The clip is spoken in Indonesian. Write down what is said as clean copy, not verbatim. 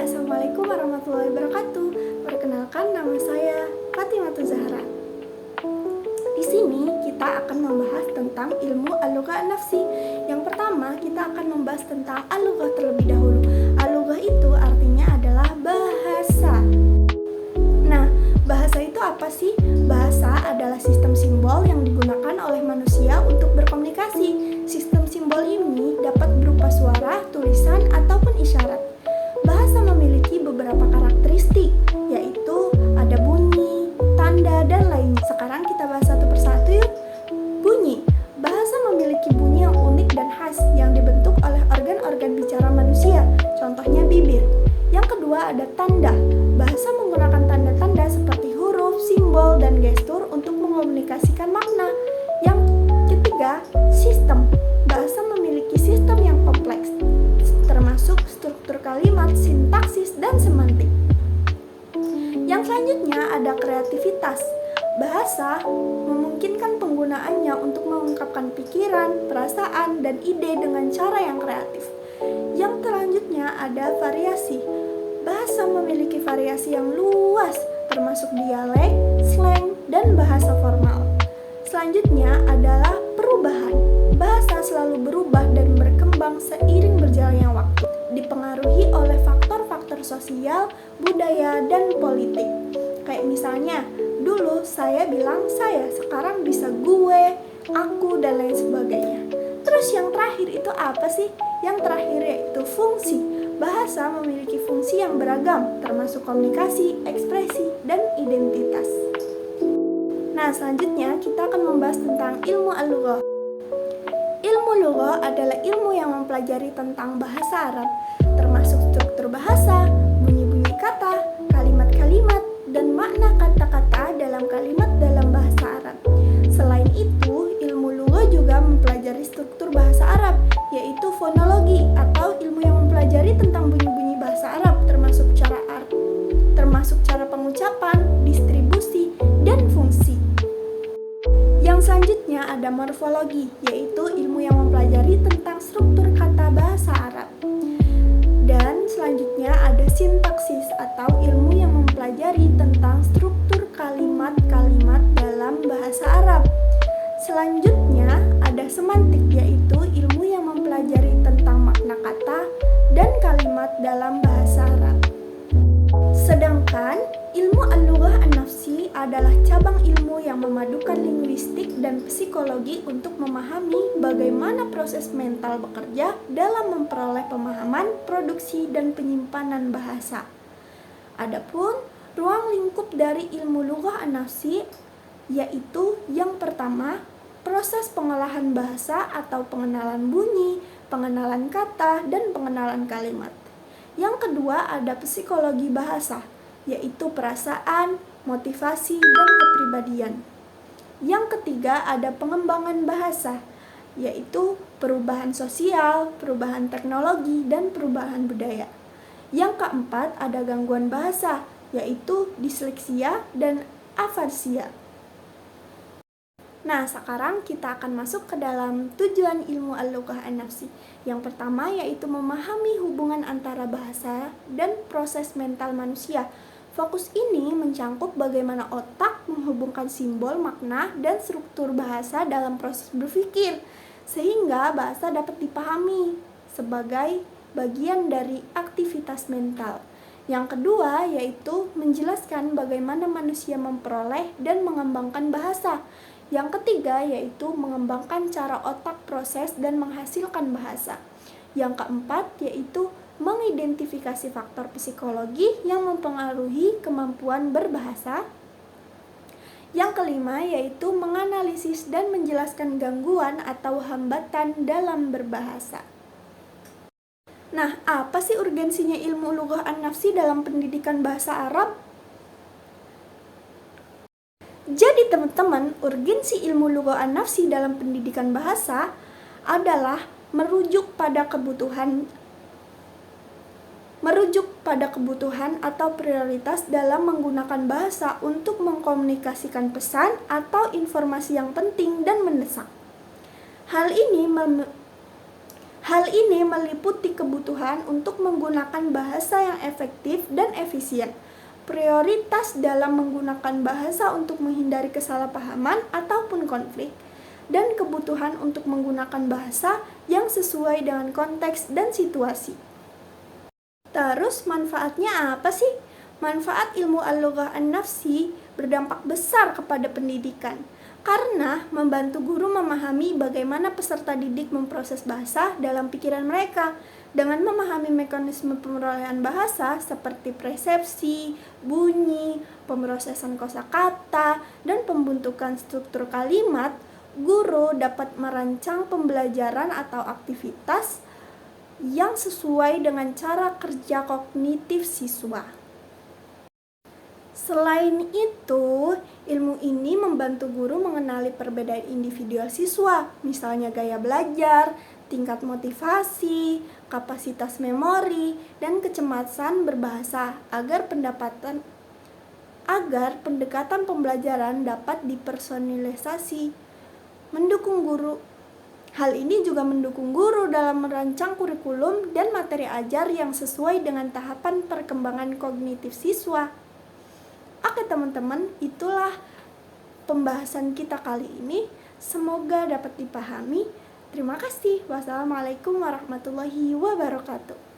Assalamualaikum warahmatullahi wabarakatuh. Perkenalkan, nama saya Fatimah Zahra. Di sini kita akan membahas tentang ilmu al-lughah an-nafsi. Yang pertama, kita akan membahas tentang al-lughah terlebih dahulu. Al-lughah itu artinya adalah bahasa. Nah, bahasa itu apa sih? Bahasa adalah sistem simbol yang digunakan oleh manusia untuk berkomunikasi. Sistem simbol ini dapat berupa suara, tulisan, ataupun isyarat. Bahasa memiliki beberapa karakteristik, yaitu ada bunyi, tanda, dan lainnya. Sekarang kita bahas satu persatu yuk. Bunyi. Bahasa memiliki bunyi yang unik dan khas yang dibentuk oleh organ-organ bicara manusia, contohnya bibir. Yang kedua ada tanda. Bahasa menggunakan tanda-tanda seperti huruf, simbol, dan gestur untuk mengkomunikasikan makna. Yang ketiga, sistem. Bahasa memiliki sistem yang kompleks, termasuk struktur kalimat, sintaksis, dan semantik. Yang selanjutnya ada kreativitas. Bahasa memungkinkan penggunaannya untuk mengungkapkan pikiran, perasaan, dan ide dengan cara yang kreatif. Yang selanjutnya ada variasi. Bahasa memiliki variasi yang luas, termasuk dialek, slang, dan bahasa formal. Selanjutnya adalah perubahan. Bahasa selalu berubah dan berkembang seiring berjalannya waktu, dipengaruhi oleh faktor-faktor sosial, budaya, dan politik. Kayak misalnya, dulu saya bilang saya, sekarang bisa gue, aku, dan lain sebagainya. Terus yang terakhir itu apa sih? Yang terakhir yaitu fungsi. Bahasa memiliki fungsi yang beragam, termasuk komunikasi, ekspresi, dan identitas. Nah, selanjutnya kita akan membahas tentang ilmu al-lughah. Ilmu lughah adalah ilmu yang mempelajari tentang bahasa Arab, termasuk struktur bahasa, bunyi-bunyi kata, kalimat-kalimat, dan makna kata-kata dalam kalimat dalam bahasa Arab. Selain itu, ilmu lughah juga mempelajari struktur bahasa Arab, yaitu fonologi atau ilmu yang mempelajari tentang bunyi-bunyi bahasa Arab, termasuk cara pengucapan, distribusi, dan fungsi. Yang selanjutnya ada morfologi, yaitu ilmu yang mempelajari tentang struktur kata bahasa Arab. Dan selanjutnya ada sintaksis atau ilmu yang mempelajari tentang struktur kalimat-kalimat dalam bahasa Arab. Selanjutnya ada semantik, yaitu ilmu yang mempelajari tentang makna kata dan kalimat dalam bahasa Arab. Sedangkan ilmu al-lughah an-nafsi adalah cabang ilmu yang memadukan linguistik dan psikologi untuk memahami bagaimana proses mental bekerja dalam memperoleh pemahaman, produksi, dan penyimpanan bahasa. Adapun ruang lingkup dari ilmu lughah an-nafsi yaitu yang pertama, proses pengolahan bahasa atau pengenalan bunyi, pengenalan kata, dan pengenalan kalimat. Yang kedua ada psikologi bahasa, yaitu perasaan, motivasi, dan kepribadian. Yang ketiga ada pengembangan bahasa, yaitu perubahan sosial, perubahan teknologi, dan perubahan budaya. Yang keempat ada gangguan bahasa, yaitu disleksia dan afasia. Nah, sekarang kita akan masuk ke dalam tujuan ilmu al-lughah an-nafsi. Yang pertama yaitu memahami hubungan antara bahasa dan proses mental manusia. Fokus ini mencangkup bagaimana otak menghubungkan simbol, makna, dan struktur bahasa dalam proses berpikir, sehingga bahasa dapat dipahami sebagai bagian dari aktivitas mental. Yang kedua yaitu menjelaskan bagaimana manusia memperoleh dan mengembangkan bahasa. Yang ketiga yaitu mengembangkan cara otak proses dan menghasilkan bahasa. Yang keempat yaitu mengidentifikasi faktor psikologi yang mempengaruhi kemampuan berbahasa. Yang kelima yaitu menganalisis dan menjelaskan gangguan atau hambatan dalam berbahasa. Nah, apa sih urgensinya ilmu lughah an-nafsi dalam pendidikan bahasa Arab? Jadi teman-teman, urgensi ilmu lughah an-nafsi dalam pendidikan bahasa adalah merujuk pada kebutuhan atau prioritas dalam menggunakan bahasa untuk mengkomunikasikan pesan atau informasi yang penting dan mendesak. Hal Hal ini meliputi kebutuhan untuk menggunakan bahasa yang efektif dan efisien, prioritas dalam menggunakan bahasa untuk menghindari kesalahpahaman ataupun konflik, dan kebutuhan untuk menggunakan bahasa yang sesuai dengan konteks dan situasi. Terus manfaatnya apa sih? Manfaat ilmu al-lughah an-nafsi berdampak besar kepada pendidikan karena membantu guru memahami bagaimana peserta didik memproses bahasa dalam pikiran mereka. Dengan memahami mekanisme perolehan bahasa seperti persepsi, bunyi, pemrosesan kosakata, dan pembentukan struktur kalimat, guru dapat merancang pembelajaran atau aktivitas yang sesuai dengan cara kerja kognitif siswa. Selain itu, ilmu ini membantu guru mengenali perbedaan individual siswa, misalnya gaya belajar, tingkat motivasi, kapasitas memori, dan kecemasan berbahasa agar pendekatan pembelajaran dapat dipersonalisasi. Hal ini juga mendukung guru dalam merancang kurikulum dan materi ajar yang sesuai dengan tahapan perkembangan kognitif siswa. Oke teman-teman, itulah pembahasan kita kali ini. Semoga dapat dipahami. Terima kasih. Wassalamualaikum warahmatullahi wabarakatuh.